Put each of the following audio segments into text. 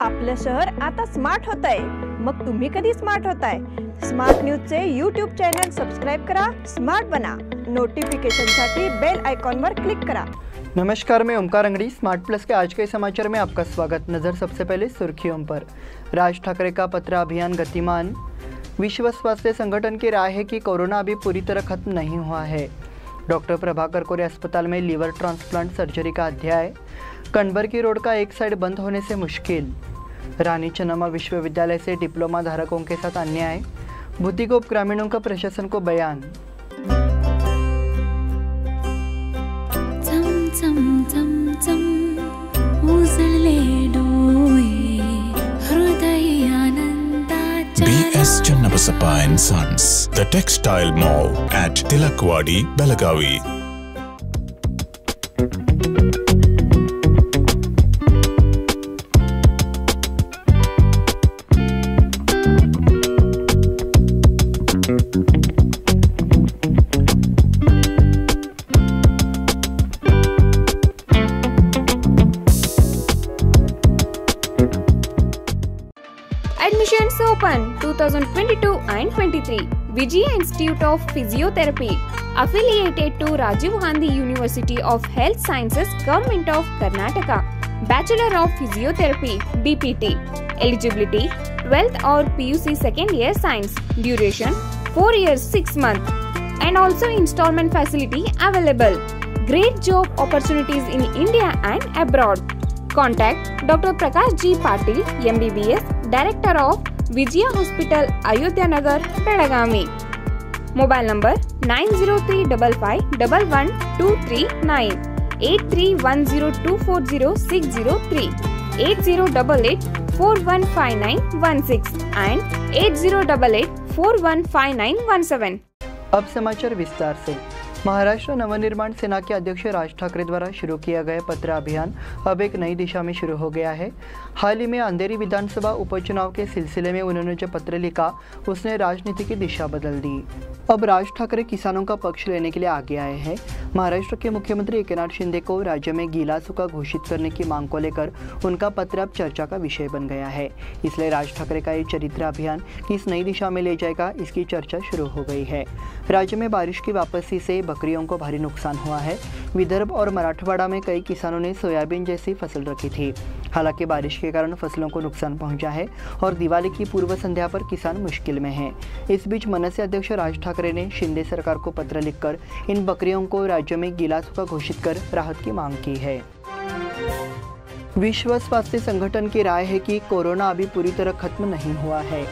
आपलं शहर आता स्मार्ट होत आहे। मग तुम्ही कधी स्मार्ट होताय? स्मार्ट न्यूजचे यूट्यूब चॅनल सबस्क्राइब करा, स्मार्ट बना। नोटिफिकेशनसाठी बेल आइकॉन पर क्लिक करा। नमस्कार, मैं ओमकार अंगड़ी। स्मार्ट प्लस के आज के समाचार में आपका स्वागत। नजर सबसे पहले सुर्खियों पर। राज ठाकरे का पत्र अभियान गतिमान। विश्व स्वास्थ्य संगठन की राय है कि कोरोना अभी पूरी तरह खत्म नहीं हुआ है। डॉक्टर प्रभाकर कोरे अस्पताल में लीवर ट्रांसप्लांट सर्जरी का अध्याय। कनबर्गी रोड का एक साइड बंद होने से मुश्किल। रानी चन्नम्मा विश्वविद्यालय से डिप्लोमा धारकों के साथ अन्याय। बुद्धिगोप ग्रामीणों का प्रशासन को बयान। BS Channabasappa and Sons, the textile mall at Tilakwadi, Belagavi. Admissions open 2022 and 23. Vijaya Institute of Physiotherapy, affiliated to Rajiv Gandhi University of Health Sciences, Government of Karnataka. Bachelor of Physiotherapy, BPT. Eligibility 12th or PUC second year science. Duration 4 years 6 months. And also installment facility available. Great job opportunities in India and abroad. Contact Dr. Prakash G. Patil, MBBS, Director of Vijaya Hospital, Ayodhya Nagar, Belagavi. Mobile number 9035511239, 8310240603, 8088415916 and 8088415917। अब समाचार विस्तार से। महाराष्ट्र नवनिर्माण सेना के अध्यक्ष राज ठाकरे द्वारा शुरू किया गया पत्र अभियान अब एक नई दिशा में शुरू हो गया है। हाल ही में अंधेरी विधानसभा उपचुनाव के सिलसिले में उन्होंने जो पत्र लिखा उसने राजनीति की दिशा बदल दी। अब राज ठाकरे किसानों का पक्ष लेने के लिए आगे आए हैं। महाराष्ट्र के मुख्यमंत्री एकनाथ शिंदे को राज्य में गीला सूखा घोषित करने की मांग को लेकर उनका पत्र अब चर्चा का विषय बन गया है। इसलिए राज ठाकरे का ये चरित्र अभियान किस नई दिशा में ले जाएगा, इसकी चर्चा शुरू हो गई है। राज्य में बारिश की वापसी से बकरियों को भारी नुकसान हुआ है। विदर्भ और मराठवाड़ा में कई किसानों ने सोयाबीन जैसी फसल रखी थी। हालांकि बारिश के कारण फसलों को नुकसान पहुंचा है और दिवाली की पूर्व संध्या पर किसान मुश्किल में हैं। इस बीच मनसे अध्यक्ष राज ठाकरे ने शिंदे सरकार को पत्र लिखकर इन बकरियों को राज्य में गीला सूखा घोषित कर राहत की मांग की है। विश्व स्वास्थ्य संगठन की राय है कि कोरोना अभी पूरी तरह खत्म नहीं हुआ है।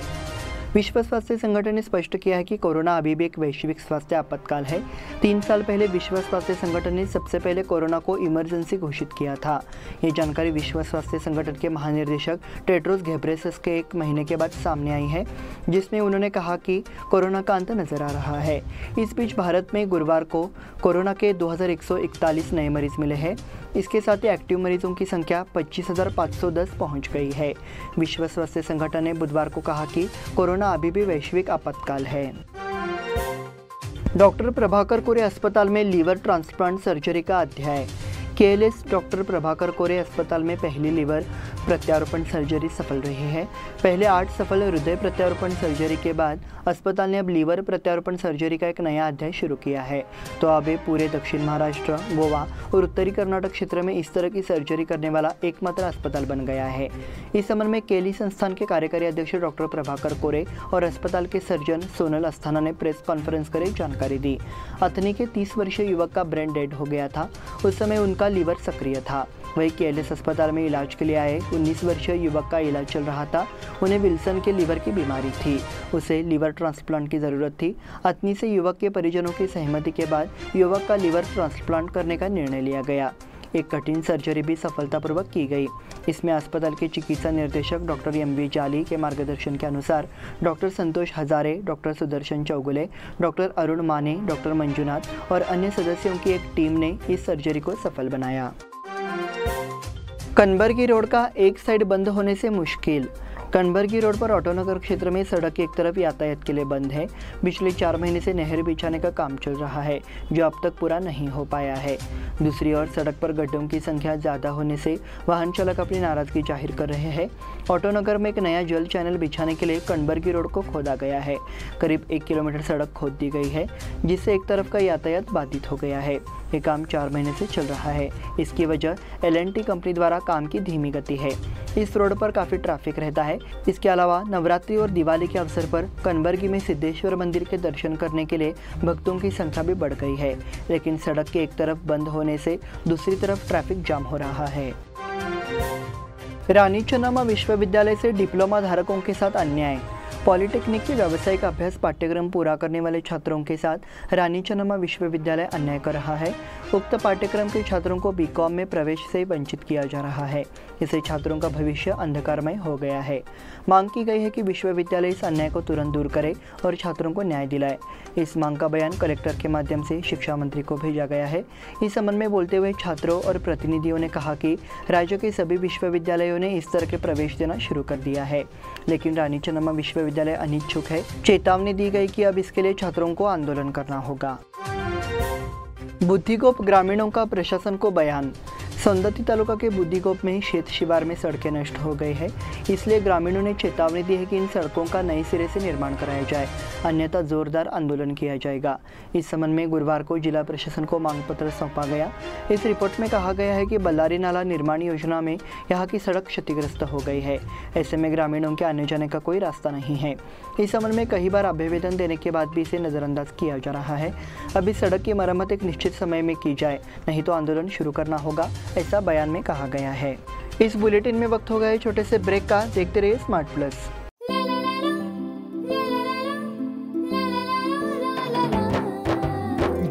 विश्व स्वास्थ्य संगठन ने स्पष्ट किया है कि कोरोना अभी भी एक वैश्विक स्वास्थ्य आपातकाल है। 3 साल पहले विश्व स्वास्थ्य संगठन ने सबसे पहले कोरोना को इमरजेंसी घोषित किया था। ये जानकारी विश्व स्वास्थ्य संगठन के महानिर्देशक टेड्रोस घेब्रेयेसस के 1 महीने के बाद सामने आई है, जिसमें उन्होंने कहा कि कोरोना का अंत नजर आ रहा है। इस बीच भारत में गुरुवार को कोरोना के 2141 नए मरीज मिले हैं। इसके साथ ही एक्टिव मरीजों की संख्या 25,510 पहुंच गई है। विश्व स्वास्थ्य संगठन ने बुधवार को कहा कि कोरोना अभी भी वैश्विक आपातकाल है। डॉक्टर प्रभाकर कोरे अस्पताल में लीवर ट्रांसप्लांट सर्जरी का अध्याय। केएलएस डॉक्टर प्रभाकर कोरे अस्पताल में पहली लीवर प्रत्यारोपण सर्जरी सफल रही है। पहले 8 सफल हृदय प्रत्यारोपण सर्जरी के बाद अस्पताल ने अब लीवर प्रत्यारोपण सर्जरी का एक नया अध्याय शुरू किया है। तो अब ये पूरे दक्षिण महाराष्ट्र, गोवा और उत्तरी कर्नाटक क्षेत्र में इस तरह की सर्जरी करने वाला एकमात्र अस्पताल बन गया है। इस संबंध में केली संस्थान के कार्यकारी अध्यक्ष डॉक्टर प्रभाकर कोरे और अस्पताल के सर्जन सोनल अस्थाना ने प्रेस कॉन्फ्रेंस कर एक जानकारी दी। अथनी के 30 वर्षीय युवक का ब्रेन डेड हो गया था। उस समय उनका लीवर सक्रिय था। वही केएलएस अस्पताल में इलाज के लिए आए 19 वर्षीय युवक का इलाज चल रहा था। उन्हें विल्सन के लीवर की बीमारी थी। उसे लीवर ट्रांसप्लांट की ज़रूरत थी। अथनी से युवक के परिजनों की सहमति के बाद युवक का लीवर ट्रांसप्लांट करने का निर्णय लिया गया। एक कठिन सर्जरी भी सफलतापूर्वक की गई। इसमें अस्पताल के चिकित्सा निर्देशक डॉक्टर MV जाली के मार्गदर्शन के अनुसार डॉक्टर संतोष हजारे, डॉक्टर सुदर्शन चौगुले, डॉक्टर अरुण माने, डॉक्टर मंजुनाथ और अन्य सदस्यों की एक टीम ने इस सर्जरी को सफल बनाया। कनबर्गी रोड का एक साइड बंद होने से मुश्किल। कनबर्गी रोड पर ऑटोनगर क्षेत्र में सड़क एक तरफ यातायात के लिए बंद है। पिछले 4 महीने से नहर बिछाने का काम चल रहा है, जो अब तक पूरा नहीं हो पाया है। दूसरी ओर सड़क पर गड्ढों की संख्या ज़्यादा होने से वाहन चालक अपनी नाराज़गी जाहिर कर रहे हैं। ऑटोनगर में एक नया जल चैनल बिछाने के लिए कनबर्गी रोड को खोदा गया है। करीब 1 किलोमीटर सड़क खोद दी गई है, जिससे एक तरफ का यातायात बाधित हो गया है। ये काम 4 महीने से चल रहा है। इसकी वजह L&T कंपनी द्वारा काम की धीमी गति है। इस रोड पर काफ़ी ट्रैफिक रहता है। इसके अलावा नवरात्रि और दिवाली के अवसर पर कनबर्गी में सिद्धेश्वर मंदिर के दर्शन करने के लिए भक्तों की संख्या भी बढ़ गई है, लेकिन सड़क के एक तरफ बंद होने से दूसरी तरफ ट्रैफिक जाम हो रहा है। रानी चन्नाम्मा विश्वविद्यालय से डिप्लोमा धारकों के साथ अन्याय। पॉलिटेक्निक के व्यावसायिक अभ्यास पाठ्यक्रम पूरा करने वाले छात्रों के साथ रानी चन्नाम्मा विश्वविद्यालय अन्याय कर रहा है। उक्त पाठ्यक्रम के छात्रों को बीकॉम में प्रवेश से वंचित किया जा रहा है। इससे छात्रों का भविष्य अंधकारमय हो गया है। मांग की गई है कि विश्वविद्यालय इस अन्याय को तुरंत दूर करे और छात्रों को न्याय दिलाए। इस मांग का बयान कलेक्टर के माध्यम से शिक्षा मंत्री को भेजा गया है। इस संबंध में बोलते हुए छात्रों और प्रतिनिधियों ने कहा कि राज्य के सभी विश्वविद्यालयों ने इस तरह के प्रवेश देना शुरू कर दिया है, लेकिन रानी चन्नाम्मा विश्वविद्यालय अनिच्छुक है। चेतावनी दी गई कि अब इसके लिए छात्रों को आंदोलन करना होगा। बुद्धिगोप ग्रामीणों का प्रशासन को बयान। सौंदती तालुका के बुद्धिगोप में ही शेत शिवार में सड़कें नष्ट हो गई है, इसलिए ग्रामीणों ने चेतावनी दी है कि इन सड़कों का नए सिरे से निर्माण कराया जाए, अन्यथा जोरदार आंदोलन किया जाएगा। इस संबंध में गुरुवार को जिला प्रशासन को मांग पत्र सौंपा गया। इस रिपोर्ट में कहा गया है कि बल्लारी नाला निर्माण योजना में यहाँ की सड़क क्षतिग्रस्त हो गई है। ऐसे में ग्रामीणों के आने जाने का कोई रास्ता नहीं है। इस संबंध में कई बार अभ्यवेदन देने के बाद भी इसे नज़रअंदाज किया जा रहा है। अब इस सड़क की मरम्मत एक निश्चित समय में की जाए, नहीं तो आंदोलन शुरू करना होगा, ऐसा बयान में कहा गया है। इस बुलेटिन में वक्त हो गया छोटे से ब्रेक का। देखते रहिए स्मार्ट प्लस।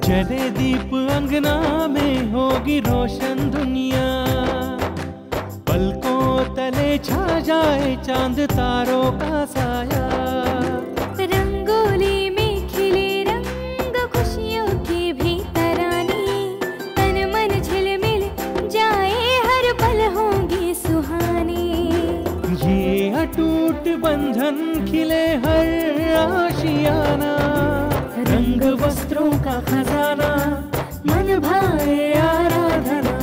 जले दीप अंगना में होगी रोशन दुनिया, पलकों तले छा जाए चांद तारों का साया। रंगोली में खिले रंग खुशियों की भी तरानी, तन मन झिलमिल जाए हर पल होंगी सुहानी। ये अटूट बंधन खिले हर आशियाना, रंग वस्त्रों का खजाना मन भाए आराधना।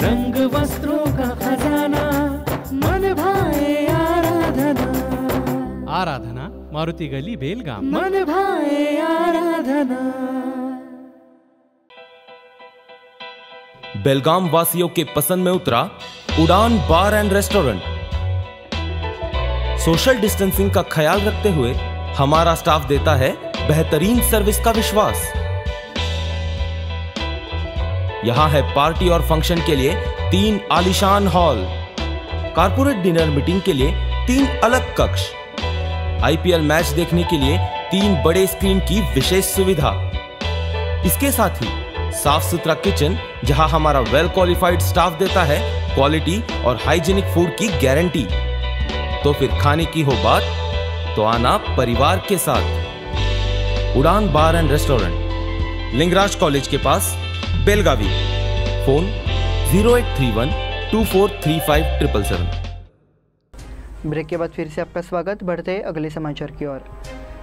रंग वस्त्रों का खजाना मन भाए आराधना। आराधना मारुति गली बेलगाम। मन भाए आराधना। बेलगाम वासियों के पसंद में उतरा उड़ान बार एंड रेस्टोरेंट। सोशल डिस्टेंसिंग का ख्याल रखते हुए हमारा स्टाफ देता है बेहतरीन सर्विस का विश्वास। यहां है पार्टी और फंक्शन के लिए 3 आलीशान हॉल, कारपोरेट डिनर मीटिंग के लिए 3 अलग कक्ष, IPL मैच देखने के लिए 3 बड़े स्क्रीन की विशेष सुविधा। इसके साथ ही साफ सुथरा किचन, जहां हमारा वेल क्वालिफाइड स्टाफ देता है क्वालिटी और हाइजीनिक फूड की गारंटी। तो फिर खाने की हो बात तो आना परिवार के साथ। उड़ान बार एंड रेस्टोरेंट, लिंगराज कॉलेज के पास, बेलगावी। फोन 0831 2435 777। ब्रेक के बाद फिर से आपका स्वागत। बढ़ते हैं अगले समाचार की ओर।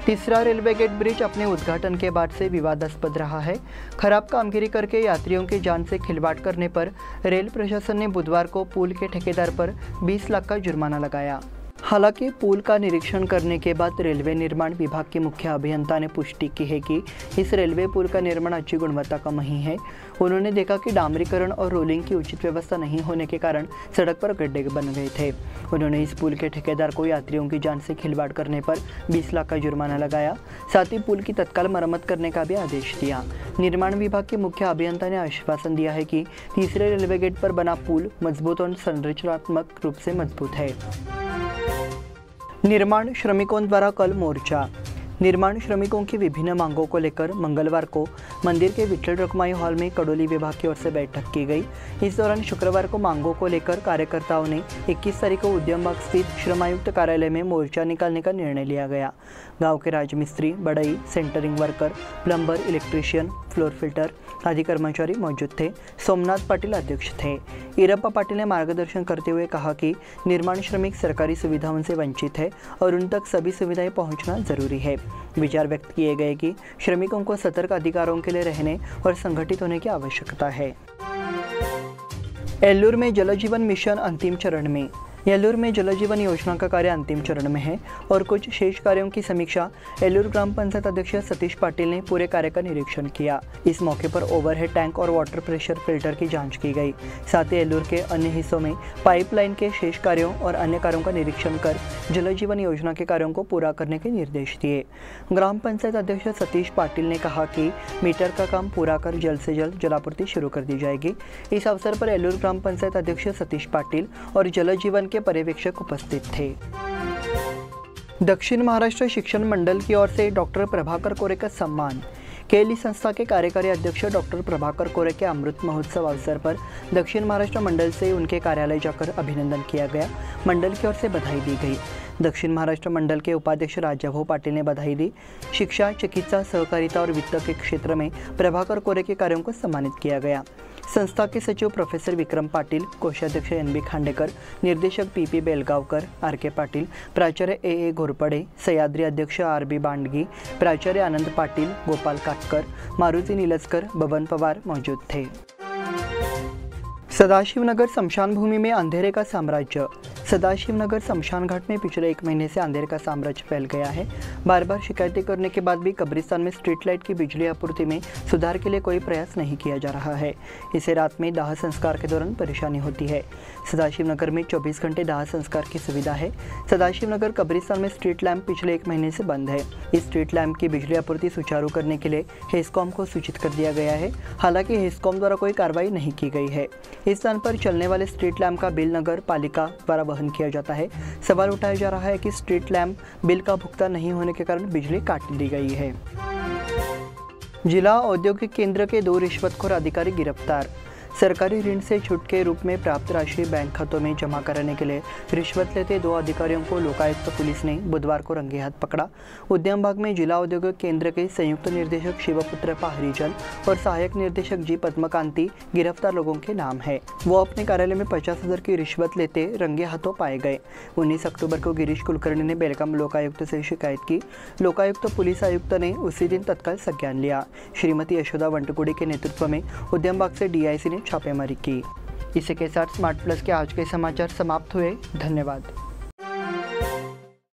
तीसरा रेलवे गेट ब्रिज अपने उद्घाटन के बाद से विवादास्पद रहा है। खराब कामगिरी करके यात्रियों की जान से खिलवाड़ करने पर रेल प्रशासन ने बुधवार को पुल के ठेकेदार पर 20 लाख का जुर्माना लगाया। हालांकि पुल का निरीक्षण करने के बाद रेलवे निर्माण विभाग के मुख्य अभियंता ने पुष्टि की है कि इस रेलवे पुल का निर्माण अच्छी गुणवत्ता का नहीं है। उन्होंने देखा कि डामरीकरण और रोलिंग की उचित व्यवस्था नहीं होने के कारण सड़क पर गड्ढे बन गए थे। उन्होंने इस पुल के ठेकेदार को यात्रियों की जान से खिलवाड़ करने पर 20 लाख का जुर्माना लगाया। साथ ही पुल की तत्काल मरम्मत करने का भी आदेश दिया। निर्माण विभाग के मुख्य अभियंता ने आश्वासन दिया है कि तीसरे रेलवे गेट पर बना पुल मजबूत और संरचनात्मक रूप से मजबूत है। निर्माण श्रमिकों द्वारा कल मोर्चा। निर्माण श्रमिकों की विभिन्न मांगों को लेकर मंगलवार को मंदिर के विठल रखमाई हॉल में कड़ोली विभाग की ओर से बैठक की गई। इस दौरान शुक्रवार को मांगों को लेकर कार्यकर्ताओं ने 21 तारीख को उद्यम बाग स्थित श्रम आयुक्त कार्यालय में मोर्चा निकालने का निर्णय लिया गया। गांव के राजमिस्त्री, बढ़ई, centring worker, plumber, electrician, floor filter आदि कर्मचारी मौजूद थे। सोमनाथ पाटिल अध्यक्ष थे। ईरप्पा पाटिल ने मार्गदर्शन करते हुए कहा कि निर्माण श्रमिक सरकारी सुविधाओं से वंचित है और उन तक सभी सुविधाएं पहुंचना जरूरी है। विचार व्यक्त किए गए कि श्रमिकों को सतर्क अधिकारों के लिए रहने और संगठित होने की आवश्यकता है। एल्लूर में जल जीवन मिशन अंतिम चरण में। एलूर में जल जीवन योजना का कार्य अंतिम चरण में है और कुछ शेष कार्यों की समीक्षा एलूर ग्राम पंचायत अध्यक्ष सतीश पाटिल ने पूरे कार्य का निरीक्षण किया। इस मौके पर ओवरहेड टैंक और वाटर प्रेशर फिल्टर की जांच की गई। साथ ही एलूर के अन्य हिस्सों में पाइपलाइन के शेष कार्यों और अन्य कार्यों का निरीक्षण कर जल जीवन योजना के कार्यों को पूरा करने के निर्देश दिए। ग्राम पंचायत अध्यक्ष सतीश पाटिल ने कहा कि मीटर का काम पूरा कर जल्द से जल्द जलापूर्ति शुरू कर दी जाएगी। इस अवसर पर एलूर ग्राम पंचायत अध्यक्ष सतीश पाटिल और जल जीवन के पर्यवेक्षक उपस्थित थे। दक्षिण महाराष्ट्र शिक्षण मंडल की ओर से डॉक्टर प्रभाकर कोरे का सम्मान। केएलई संस्था के कार्यकारी अध्यक्ष डॉक्टर प्रभाकर कोरे के अमृत महोत्सव अवसर पर दक्षिण महाराष्ट्र मंडल से उनके कार्यालय जाकर अभिनंदन किया गया। मंडल की ओर से बधाई दी गई। दक्षिण महाराष्ट्र मंडल के उपाध्यक्ष राजाभाऊ पाटिल ने बधाई दी। शिक्षा, चिकित्सा, सहकारिता और वित्त के क्षेत्र में प्रभाकर कोरे के कार्यों को सम्मानित किया गया। संस्था के सचिव प्रोफेसर विक्रम पाटिल, कोषाध्यक्ष एन.बी. खांडेकर, निर्देशक पी.पी. बेलगावकर, आर.के. पाटिल, प्राचार्य ए.ए. घोरपडे, सह्याद्री अध्यक्ष आर.बी. बांडगी, प्राचार्य आनंद पाटिल, गोपाल काटकर, मारुति नीलजकर, बबन पवार मौजूद थे। सदाशिवनगर शमशान भूमि में अंधेरे का साम्राज्य। सदाशिवनगर शमशान घाट में पिछले 1 महीने से अंधेरे का साम्राज्य फैल गया है। बार बार शिकायतें करने के बाद भी कब्रिस्तान में स्ट्रीट लाइट की बिजली आपूर्ति में सुधार के लिए कोई प्रयास नहीं किया जा रहा है। इसे रात में दाह संस्कार के दौरान परेशानी होती है। सदाशिवनगर में 24 घंटे दाह संस्कार की सुविधा है। सदाशिवनगर कब्रिस्तान में स्ट्रीट लैंप पिछले 1 महीने से बंद है। इस स्ट्रीट लैंप की बिजली आपूर्ति सुचारू करने के लिए हेस्कॉम को सूचित कर दिया गया है। हालांकि हेस्कॉम द्वारा कोई कार्रवाई नहीं की गई है। इस स्थान पर चलने वाले स्ट्रीट लैंप का बिल नगर पालिका द्वारा वहन किया जाता है। सवाल उठाया जा रहा है कि स्ट्रीट लैंप बिल का भुगतान नहीं होने के कारण बिजली काट दी गई है। जिला औद्योगिक केंद्र के 2 रिश्वतखोर अधिकारी गिरफ्तार। सरकारी ऋण से छूट के रूप में प्राप्त राशि बैंक खातों में जमा कराने के लिए रिश्वत लेते 2 अधिकारियों को लोकायुक्त पुलिस ने बुधवार को रंगे हाथ पकड़ा। उद्यम बाग में जिला औद्योगिक केंद्र के संयुक्त निर्देशक शिवपुत्रप्पा हरिजन और सहायक निर्देशक जी पद्मकांति गिरफ्तार लोगों के नाम है। वो अपने कार्यालय में 50,000 की रिश्वत लेते रंगे हाथों पाए गए। 19 अक्टूबर को गिरीश कुलकर्णी ने बेलगाम लोकायुक्त से शिकायत की। लोकायुक्त पुलिस आयुक्त ने उसी दिन तत्काल संज्ञान लिया। श्रीमती यशोदा वंटकुड़ी के नेतृत्व में उद्यम बाग से डीआईसी ने छापेमारी की। इसी के साथ स्मार्ट प्लस के आज के समाचार समाप्त हुए। धन्यवाद।